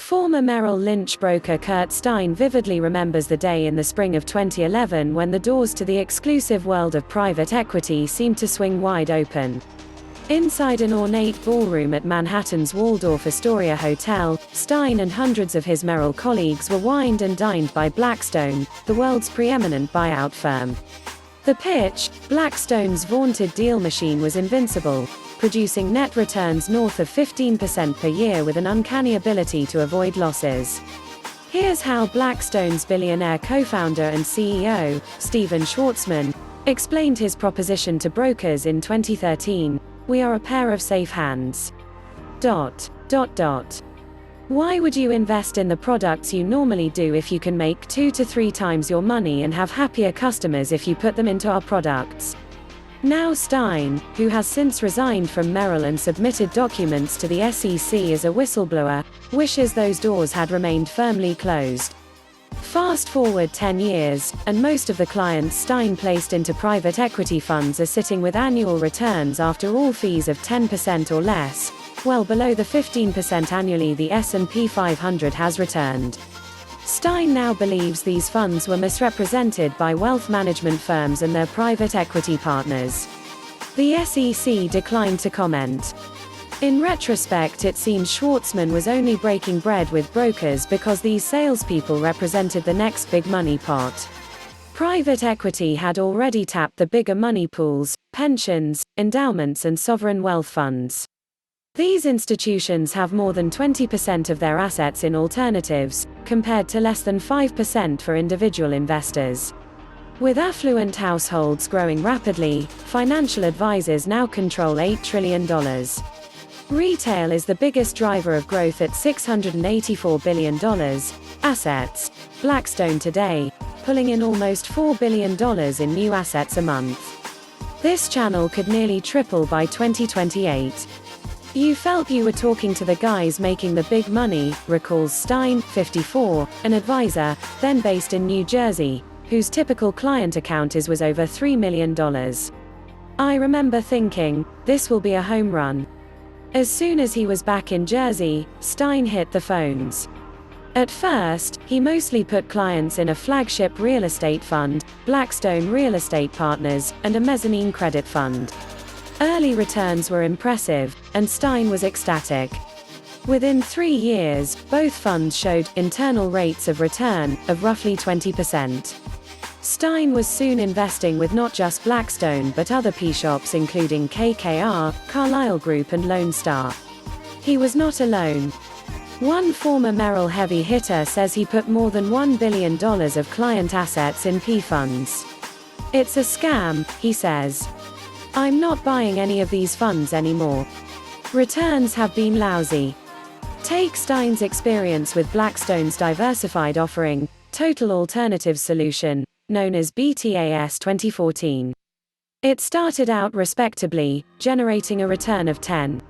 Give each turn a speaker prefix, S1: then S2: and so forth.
S1: Former Merrill Lynch broker Kurt Stein vividly remembers the day in the spring of 2011 when the doors to the exclusive world of private equity seemed to swing wide open. Inside an ornate ballroom at Manhattan's Waldorf Astoria hotel, Stein and hundreds of his Merrill colleagues were wined and dined by Blackstone, the world's preeminent buyout firm. The pitch: Blackstone's vaunted deal machine was invincible, producing net returns north of 15% per year with an uncanny ability to avoid losses. Here's how Blackstone's billionaire co-founder and CEO, Schwarzman, explained his proposition to brokers in 2013: "We are a pair of safe hands. Why would you invest in the products you normally do if you can make 2 to 3 times your money and have happier customers if you put them into our products?" Now Stein, who has since resigned from Merrill and submitted documents to the SEC as a whistleblower, wishes those doors had remained firmly closed. Fast forward 10 years, and most of the clients Stein placed into private equity funds are sitting with annual returns after all fees of 10% or less, well below the 15% annually the S&P 500 has returned. Stein now believes these funds were misrepresented by wealth management firms and their private equity partners. The SEC declined to comment. In retrospect, it seems Schwarzman was only breaking bread with brokers because these salespeople represented the next big money pot. Private equity had already tapped the bigger money pools, pensions, endowments and sovereign wealth funds. These institutions have more than 20% of their assets in alternatives, compared to less than 5% for individual investors. With affluent households growing rapidly, financial advisors now control $8 trillion. Retail is the biggest driver of growth at $684 billion assets. Blackstone today, pulling in almost $4 billion in new assets a month. This channel could nearly triple by 2028. "You felt you were talking to the guys making the big money," recalls Stein, 54, an advisor, then based in New Jersey, whose typical client account was over $3 million. "I remember thinking, this will be a home run." As soon as he was back in Jersey, Stein hit the phones. At first, he mostly put clients in a flagship real estate fund, Blackstone Real Estate Partners, and a mezzanine credit fund. Early returns were impressive, and Stein was ecstatic. Within 3 years, both funds showed internal rates of return of roughly 20%. Stein was soon investing with not just Blackstone but other P-shops including KKR, Carlyle Group and Lone Star. He was not alone. One former Merrill heavy hitter says he put more than $1 billion of client assets in P funds. "It's a scam," he says. "I'm not buying any of these funds anymore. Returns have been lousy." Take Stein's experience with Blackstone's diversified offering, Total Alternatives Solution, known as BTAS 2014. It started out respectably, generating a return of 10.